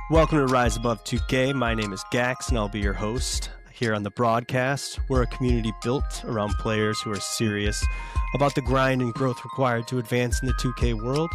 Welcome to Rise Above 2K. My name is Gax, and I'll be your host here on the broadcast. We're a community built around players who are serious about the grind and growth required to advance in the 2K world.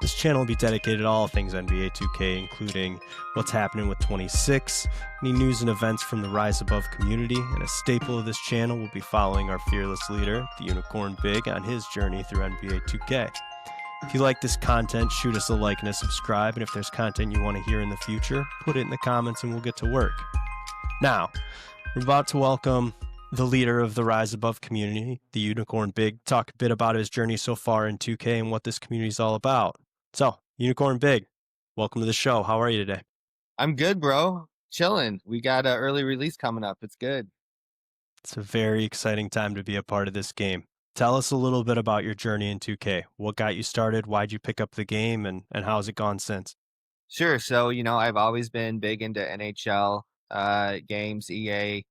This channel will be dedicated to all things NBA 2K, including what's happening with 26, any news and events from the Rise Above community, and a staple of this channel will be following our fearless leader, the Unicorn Big, on his journey through NBA 2K. If you like this content, shoot us a like and a subscribe, and if there's content you want to hear in the future, put it in the comments and we'll get to work. Now, we're about to welcome the leader of the Rise Above community, the Unicorn Big, talk a bit about his journey so far in 2K and what this community is all about. So, Unicorn Big, welcome to the show. How are you today? I'm good, bro. Chilling. We got an early release coming up. It's good. It's a very exciting time to be a part of this game. Tell us a little bit about your journey in 2K. What got you started? Why'd you pick up the game? And how's it gone since? Sure. So, I've always been big into NHL games, EA,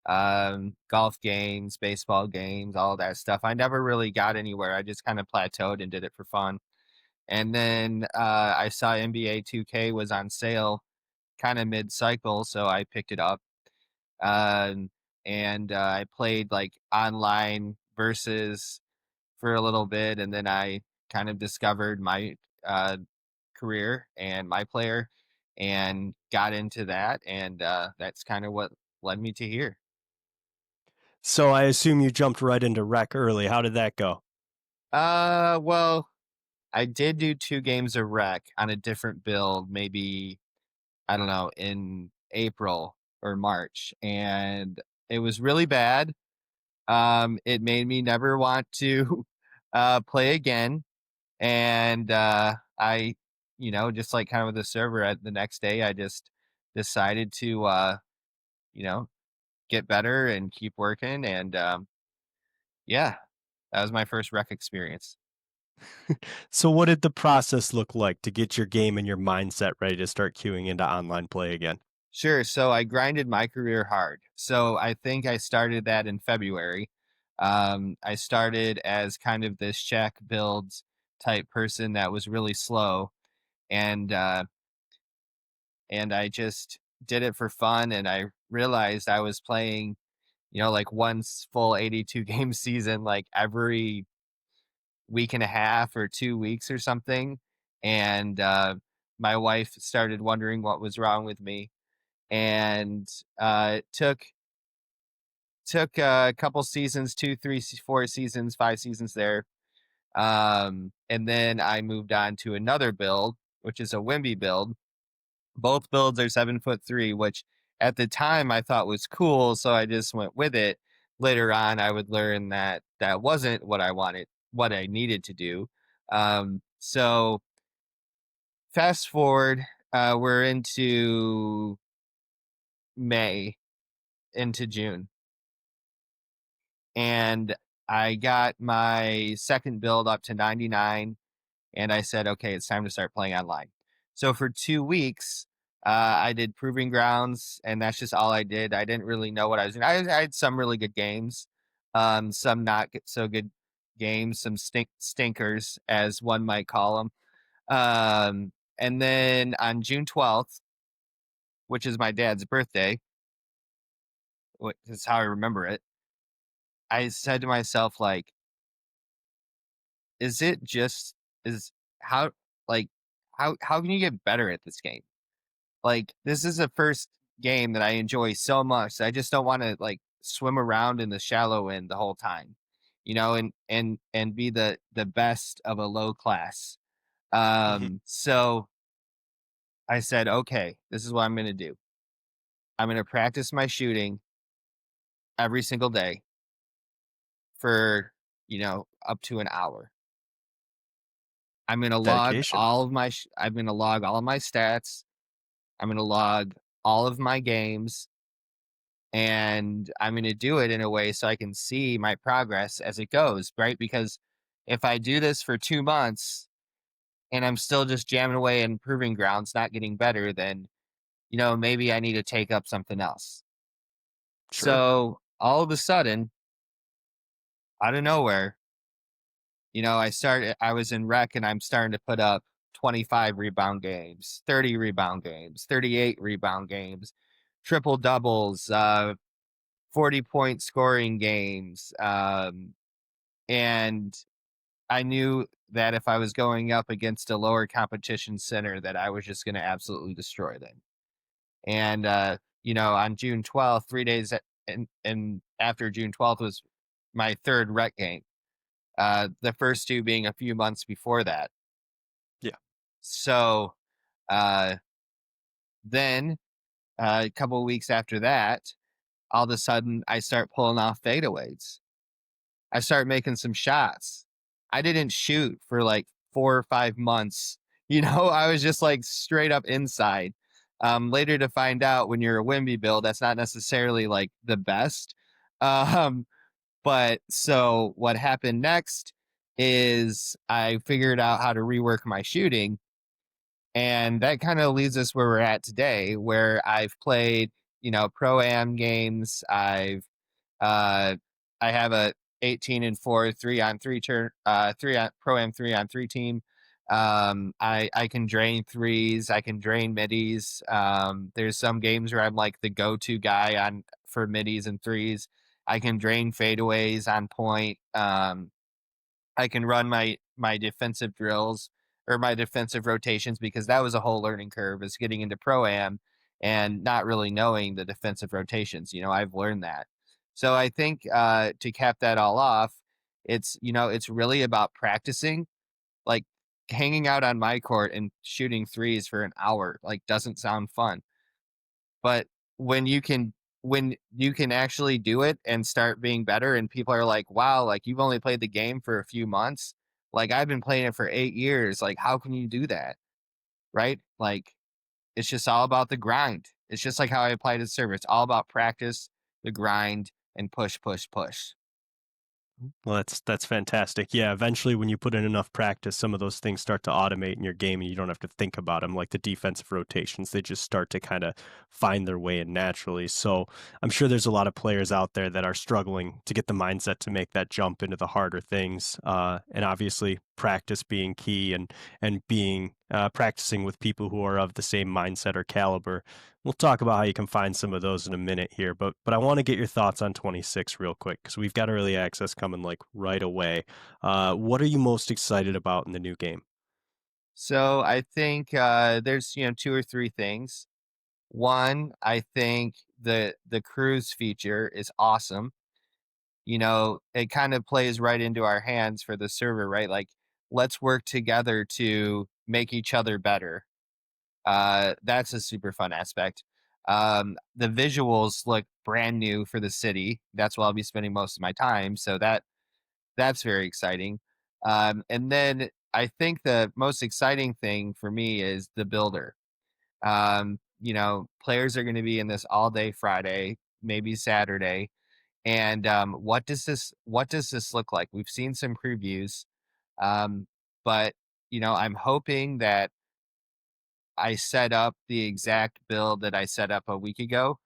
golf games, baseball games, all that stuff. I never really got anywhere. I just kind of plateaued and did it for fun. And then I saw NBA 2K was on sale kind of mid-cycle, so I picked it up. And I played like online versus for a little bit, and then I kind of discovered my career and my player and got into that, and that's kind of what led me to here. So I assume you jumped right into rec early. How did that go? Well, I did do 2 games of rec on a different build, maybe, I don't know, in April or March, and it was really bad. It made me never want to play again. And I, just like kind of with the server at the next day, I just decided to, you know, get better and keep working. And yeah, that was my first rec experience. So what did the process look like to get your game and your mindset ready to start queuing into online play again? Sure. So I grinded my career hard. So I think I started that in February. I started as kind of this check builds type person that was really slow. And I just did it for fun, and I realized I was playing, like one full 82 game season, like every week and a half or 2 weeks or something. And my wife started wondering what was wrong with me, and it took a couple seasons, 2, 3, 4 seasons, 5 seasons there. And then I moved on to another build, which is a Wimby build. Both builds are 7'3", which at the time I thought was cool, so I just went with it. Later on, I would learn that that wasn't what I wanted, what I needed to do. So fast forward, we're into May, into June, and I got my second build up to 99, and I said, okay, it's time to start playing online. So for 2 weeks, I did Proving Grounds, and that's just all I did. I didn't really know what I was doing. I had some really good games, some not so good games, some stinkers, as one might call them. And then on June 12th, which is my dad's birthday, which is how I remember it, I said to myself, like, is it just, is how, like, how can you get better at this game? Like, this is the first game that I enjoy so much that I just don't wanna, like, swim around in the shallow end the whole time, and be the best of a low class. Mhm. So I said, "Okay, this is what I'm gonna do. I'm gonna practice my shooting every single day for, up to an hour. Dedication. I'm gonna log all of my stats. I'm gonna log all of my games, and I'm going to do it in a way so I can see my progress as it goes, right? Because if I do this for 2 months and I'm still just jamming away in Proving Grounds, not getting better, then, maybe I need to take up something else." Sure. So all of a sudden, out of nowhere, I was in rec and I'm starting to put up 25 rebound games, 30 rebound games, 38 rebound games, triple doubles, 40-point scoring games. And I knew that if I was going up against a lower competition center, that I was just going to absolutely destroy them. And, on June 12th, 3 days and after June 12th was my third rec game. The first two being a few months before that. Yeah. So uh, then a couple of weeks after that, all of a sudden I start pulling off fadeaways. I start making some shots. I didn't shoot for like 4 or 5 months. I was just like straight up inside. Later to find out when you're a Wimby build, that's not necessarily like the best. Um, but so what happened next is I figured out how to rework my shooting. And that kind of leads us where we're at today, where I've played, pro-am games. Uh, I have a 18-4 3-on-3 turn, 3 on pro-am 3-on-3 team. I can drain threes. I can drain middies. There's some games where I'm like the go-to guy for middies and threes. I can drain fadeaways on point. I can run my defensive drills or my defensive rotations, because that was a whole learning curve, is getting into pro-am and not really knowing the defensive rotations. I've learned that. So I think to cap that all off, it's really about practicing. Like, hanging out on my court and shooting threes for an hour like doesn't sound fun. But when you can actually do it and start being better, and people are like, wow, like, you've only played the game for a few months. Like, I've been playing it for 8 years. Like, how can you do that? Right? Like, it's just all about the grind. It's just like how I apply to server. It's all about practice, the grind, and push, push, push. Well, that's fantastic. Yeah, eventually when you put in enough practice, some of those things start to automate in your game and you don't have to think about them, like the defensive rotations. They just start to kind of find their way in naturally. So I'm sure there's a lot of players out there that are struggling to get the mindset to make that jump into the harder things. And obviously practice being key, and being practicing with people who are of the same mindset or caliber. We'll talk about how you can find some of those in a minute here, but I want to get your thoughts on 26 real quick, because we've got early access coming like right away. What are you most excited about in the new game? So I think there's two or three things. One, I think the cruise feature is awesome. It kind of plays right into our hands for the server, right? Like, let's work together to make each other better. That's a super fun aspect. The visuals look brand new for the city. That's where I'll be spending most of my time. So that's very exciting. And then I think the most exciting thing for me is the builder. Players are going to be in this all day Friday, maybe Saturday. And what does this look like? We've seen some previews, but I'm hoping that I set up the exact build that I set up a week ago,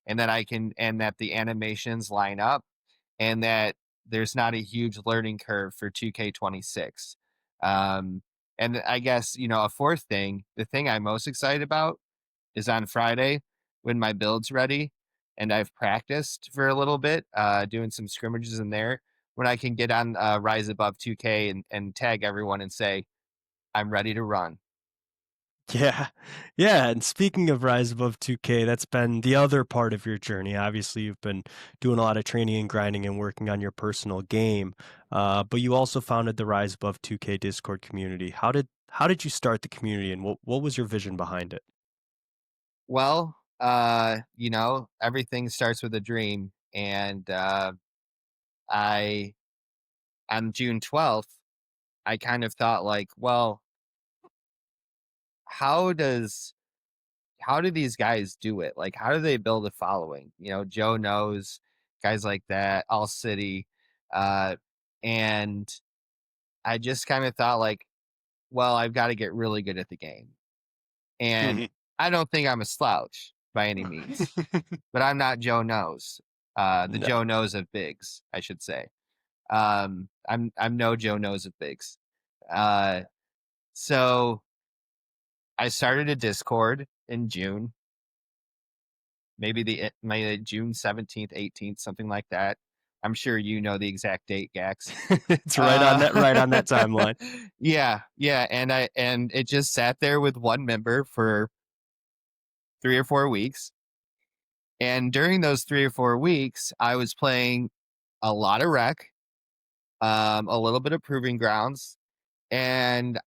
and that the animations line up, and that there's not a huge learning curve for 2K26. Um, and I guess, a fourth thing, the thing I'm most excited about is on Friday when my build's ready and I've practiced for a little bit, doing some scrimmages in there, when I can get on Rise Above 2K and tag everyone and say, I'm ready to run. Yeah. Yeah. And speaking of Rise Above 2K, that's been the other part of your journey. Obviously, you've been doing a lot of training and grinding and working on your personal game. But you also founded the Rise Above 2K Discord community. How did you start the community, and what was your vision behind it? Well, everything starts with a dream. And I, on June 12th, I kind of thought, like, well, how does how do these guys do it? Like, how do they build a following? Joe Knows, guys like that, All City. Uh, and I just kind of thought, like, well, I've got to get really good at the game. And I don't think I'm a slouch by any means, but I'm not Joe Knows. The No. Joe Knows of Bigs, I should say. I'm no Joe Knows of Bigs. Uh, so I started a Discord in June, maybe my June 17th, 18th, something like that. I'm sure you know the exact date, Gax. It's right on that timeline. Yeah, and it just sat there with one member for 3 or 4 weeks. And during those 3 or 4 weeks, I was playing a lot of rec, a little bit of proving grounds, and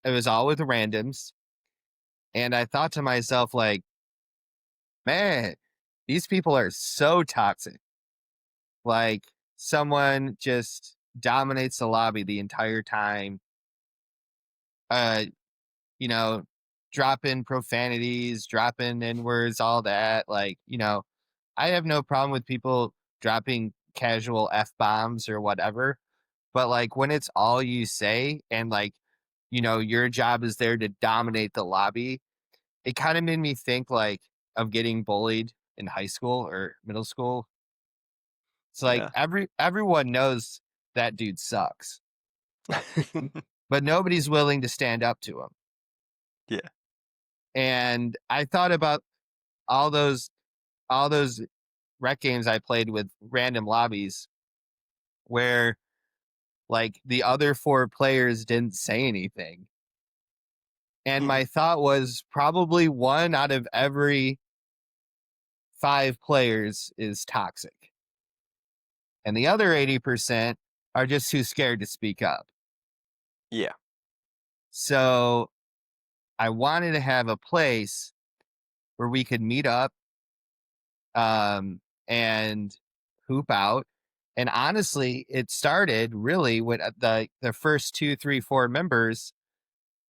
it was all with randoms. And I thought to myself, like, man, these people are so toxic. Like, someone just dominates the lobby the entire time. Uh, you know, drop in profanities, drop in N words, all that. Like, I have no problem with people dropping casual F bombs or whatever. But like when it's all you say and like, your job is there to dominate the lobby, it kind of made me think like of getting bullied in high school or middle school. It's like Yeah. everyone knows that dude sucks, but nobody's willing to stand up to him. Yeah. And I thought about all those rec games I played with random lobbies where like the other 4 players didn't say anything. And my thought was probably 1 out of every 5 players is toxic. And the other 80% are just too scared to speak up. Yeah. So I wanted to have a place where we could meet up and hoop out. And honestly, it started really with the first 2, 3, 4 members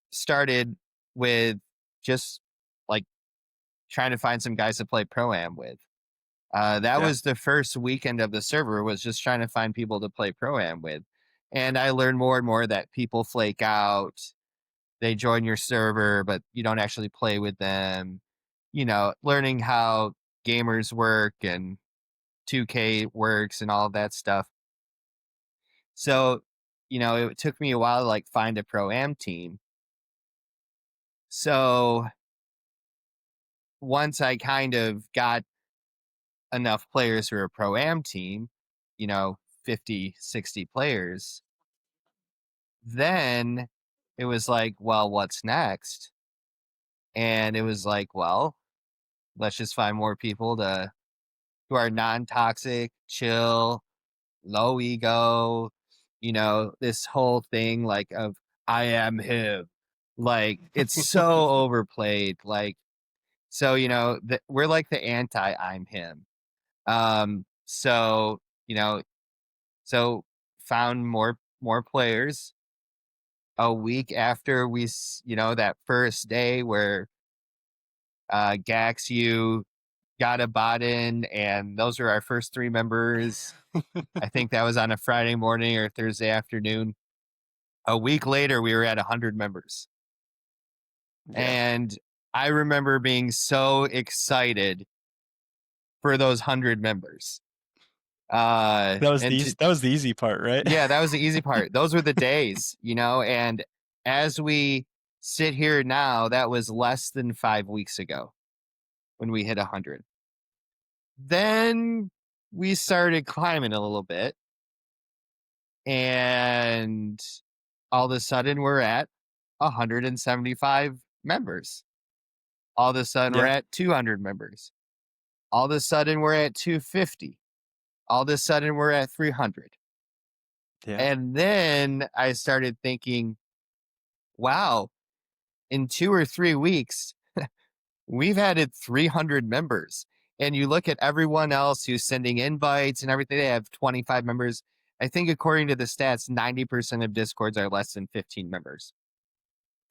started with just like trying to find some guys to play pro-am with. That Yeah. was the first weekend of the server, was just trying to find people to play pro-am with. And I learned more and more that people flake out. They join your server, but you don't actually play with them. Learning how gamers work and 2K works and all of that stuff. So, it took me a while to like find a pro-am team. So once I kind of got enough players for a pro-am team, 50, 60 players, then it was like, well, what's next? And it was like, well, let's just find more people who are non-toxic, chill, low ego, this whole thing like of I am him. Like it's so overplayed. Like, so, we're like the anti I'm him. So, so found more players a week after that first day where Gax, you got a bot in, and those are our first 3 members. I think that was on a Friday morning or Thursday afternoon. A week later, we were at 100 members. Yeah. And I remember being so excited for those 100 members. That was the easy part, right? Yeah, that was the easy part. Those were the days, and as we sit here now, that was less than 5 weeks ago when we hit 100. Then we started climbing a little bit, and all of a sudden we're at 175 members. All of a sudden we're Yeah. at 200 members. All of a sudden we're at 250. All of a sudden we're at 300. Yeah. And then I started thinking, wow, in 2 or 3 weeks, we've added 300 members. And you look at everyone else who's sending invites and everything, they have 25 members. I think according to the stats, 90% of Discords are less than 15 members.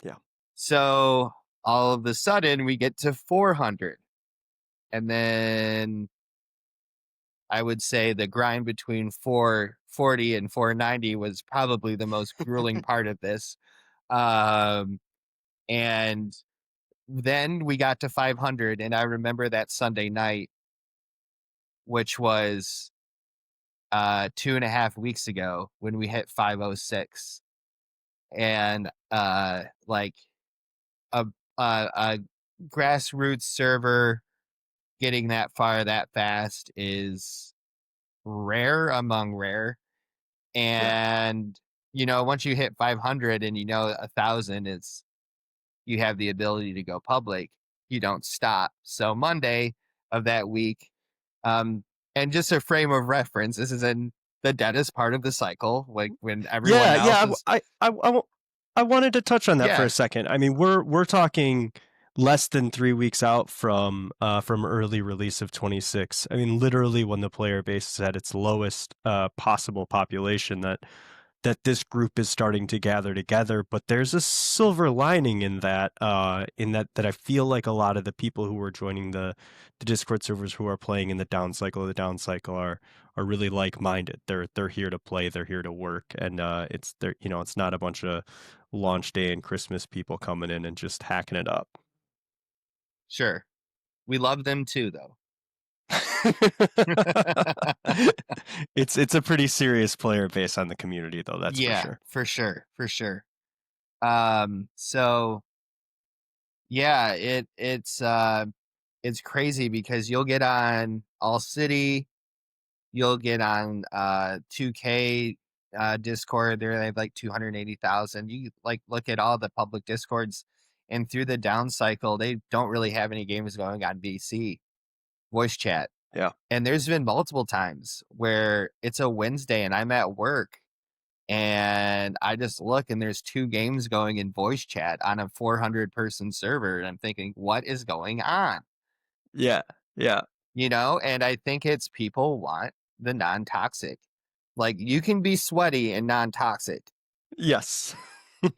Yeah. So all of a sudden we get to 400. And then I would say the grind between 440 and 490 was probably the most grueling part of this. And then we got to 500. And I remember that Sunday night, which was 2.5 weeks ago, when we hit 506. And like a grassroots server getting that far that fast is rare among rare. Yeah. And once you hit 500 and 1,000 is you have the ability to go public, you don't stop. So Monday of that week, um, and just a frame of reference, this is in the deadest part of the cycle, like when everyone Yeah, else yeah. is. I wanted to touch on that for Yeah, a second. I mean, we're talking less than 3 weeks out from early release of 26. I mean, literally when the player base is at its lowest possible population, that this group is starting to gather together. But there's a silver lining in that I feel like a lot of the people who are joining the Discord servers who are playing in the down cycle of the down cycle are really like-minded. They're here to play, they're here to work, and it's not a bunch of launch day and Christmas people coming in and just hacking it up. sure. We love them too, though. It's a pretty serious player base on the community, though, that's for Yeah, sure. for sure, for sure. So yeah, it's crazy because you'll get on All City, you'll get on 2K Discord. They have like 280,000. You like look at all the public Discords, and through the down cycle, they don't really have any games going on VC voice chat. Yeah. And there's been multiple times where it's a Wednesday and I'm at work and I just look and there's 2 games going in voice chat on a 400-person server. And I'm thinking, what is going on? Yeah. Yeah. And I think it's people want the non-toxic. Like you can be sweaty and non-toxic. Yes.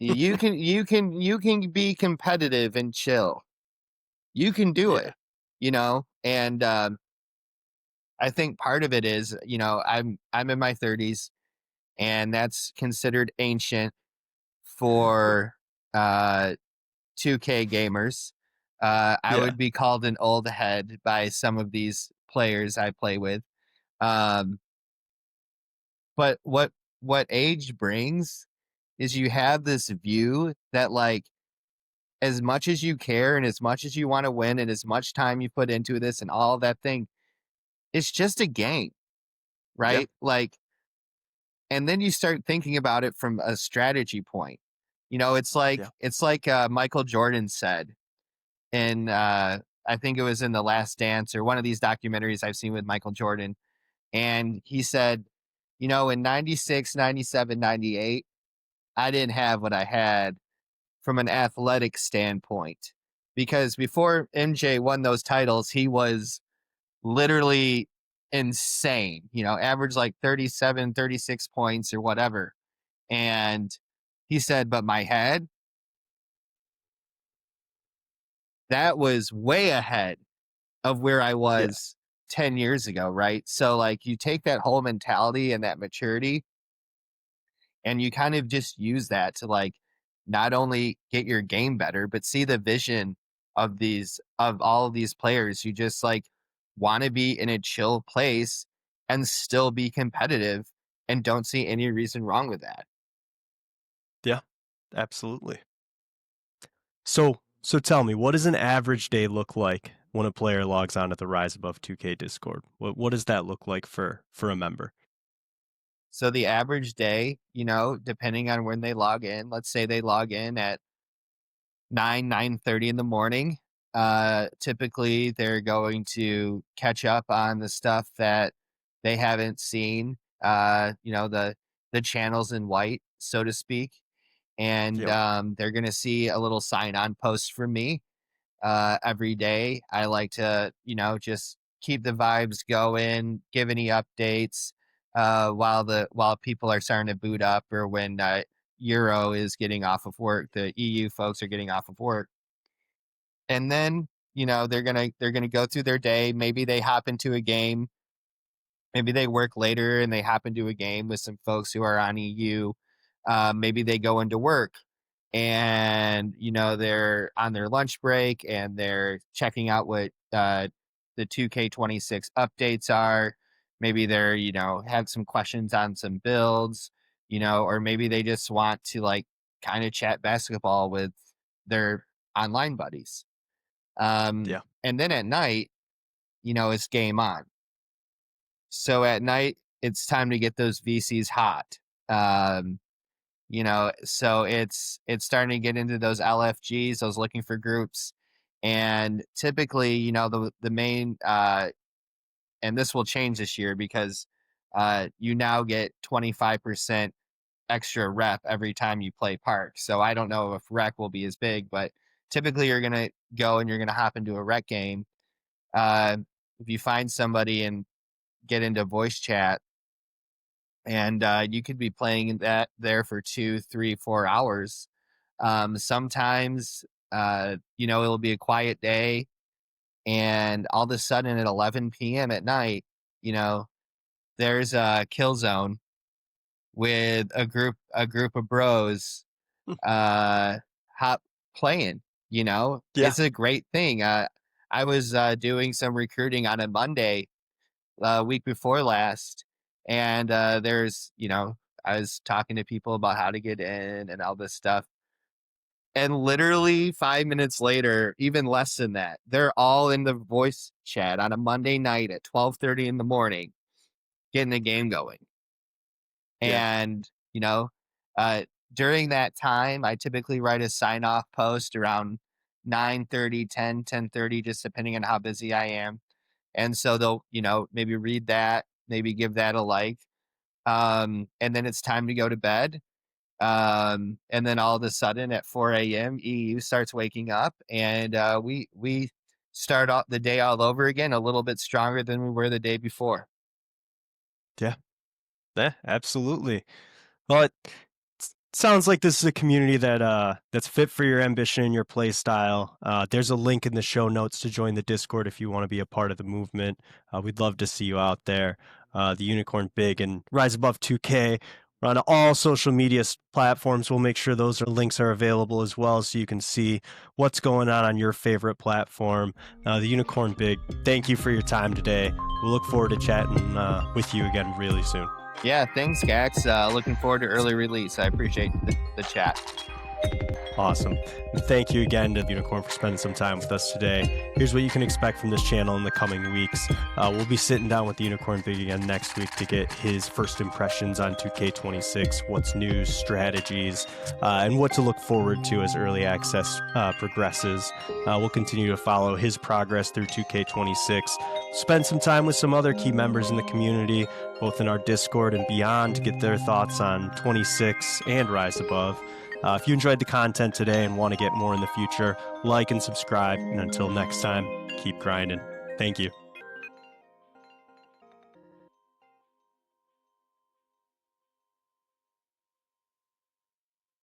You can be competitive and chill. You can do Yeah. it, and I think part of it is, I'm in my 30s and that's considered ancient for 2K gamers. I Yeah. would be called an old head by some of these players I play with. Um, but what age brings is you have this view that like as much as you care and as much as you want to win and as much time you put into this and all that thing, it's just a game, Yeah. right? Like, and then you start thinking about it from a strategy point. It's like Yeah. Michael Jordan said in I think it was in The Last Dance or one of these documentaries I've seen with Michael Jordan. And he said, in 96, 97, 98, I didn't have what I had from an athletic standpoint. Because before MJ won those titles, he was literally insane, average like 37, 36 points or whatever. And he said, but my head, that was way ahead of where I Yeah. was 10 years ago, right? So, like, you take that whole mentality and that maturity, and you kind of just use that to, like, not only get your game better, but see the vision of all of these players who just, like, want to be in a chill place and still be competitive and don't see any reason wrong with that. Yeah. Absolutely. So tell me, what does an average day look like when a player logs on to the Rise Above 2K Discord? What does that look like for a member? So the average day, depending on when they log in, let's say they log in at 9:30 in the morning. Typically, they're going to catch up on the stuff that they haven't seen. The channels in white, so to speak, and Yep. they're going to see a little sign-on post from me every day. I like to, just keep the vibes going, give any updates while people are starting to boot up or when Euro is getting off of work, the EU folks are getting off of work, and then they're gonna go through their day. Maybe they hop into a game. Maybe they work later and they hop into a game with some folks who are on EU. Maybe they go into work and they're on their lunch break and they're checking out what the 2K26 updates are. Maybe they're have some questions on some builds, or maybe they just want to like kind of chat basketball with their online buddies. Yeah. And then at night, it's game on. So at night, it's time to get those VCs hot. So it's starting to get into those LFGs, those looking for groups. And typically, the main, and this will change this year because you now get 25% extra rep every time you play park. So I don't know if rec will be as big, but typically you're going to go and you're going to hop into a rec game. If you find somebody and get into voice chat, and you could be playing that there for 2, 3, 4 hours. Sometimes, it'll be a quiet day, and all of a sudden at 11 p.m. at night, there's a kill zone with a group of bros hop playing. Yeah. It's a great thing. I was doing some recruiting on a Monday week before last, and I was talking to people about how to get in and all this stuff, and literally 5 minutes later, even less than that, they're all in the voice chat on a Monday night at 12:30 in the morning getting the game going. Yeah. And during that time, I typically write a sign-off post around 9:30, 10:30, just depending on how busy I am. And so they'll, maybe read that, maybe give that a like. And then it's time to go to bed. And then all of a sudden at 4 a.m., EU starts waking up, and we start off the day all over again, a little bit stronger than we were the day before. Yeah, absolutely. Well, it sounds like this is a community that's fit for your ambition and your play style. There's a link in the show notes to join the Discord if you want to be a part of the movement. We'd love to see you out there. The Unicorn Big and Rise Above 2K. We're on all social media platforms. We'll make sure those links are available as well, so you can see what's going on your favorite platform. The Unicorn Big, thank you for your time today. We'll look forward to chatting with you again really soon. Yeah, thanks, Gax. Looking forward to early release. I appreciate the chat. Awesome. And thank you again to Unicorn for spending some time with us today. Here's what you can expect from this channel in the coming weeks. We'll be sitting down with the Unicorn Big again next week to get his first impressions on 2K26, what's new, strategies, and what to look forward to as early access progresses. We'll continue to follow his progress through 2K26, spend some time with some other key members in the community, both in our Discord and beyond, to get their thoughts on 26 and Rise Above. If you enjoyed the content today and want to get more in the future, like and subscribe. And until next time, keep grinding. Thank you.